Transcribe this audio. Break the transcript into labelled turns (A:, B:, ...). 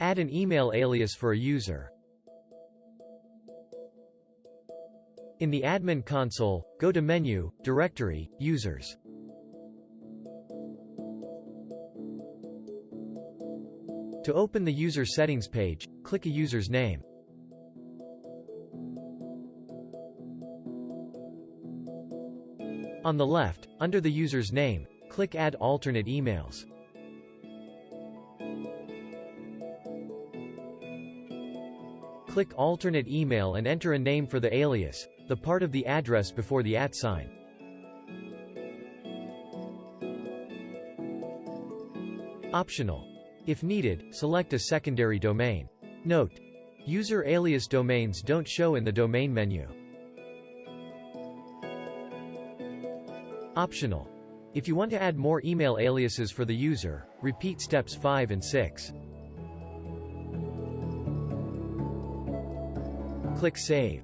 A: Add an email alias for a user. In the admin console, go to Menu, Directory, Users. To open the user settings page, click a user's name. On the left, under the user's name, click Add alternate emails. Click Alternate Email and enter a name for the alias, the part of the address before the @ sign. Optional. If needed, select a secondary domain. Note: user alias domains don't show in the domain menu. Optional. If you want to add more email aliases for the user, repeat steps 5 and 6. Click Save.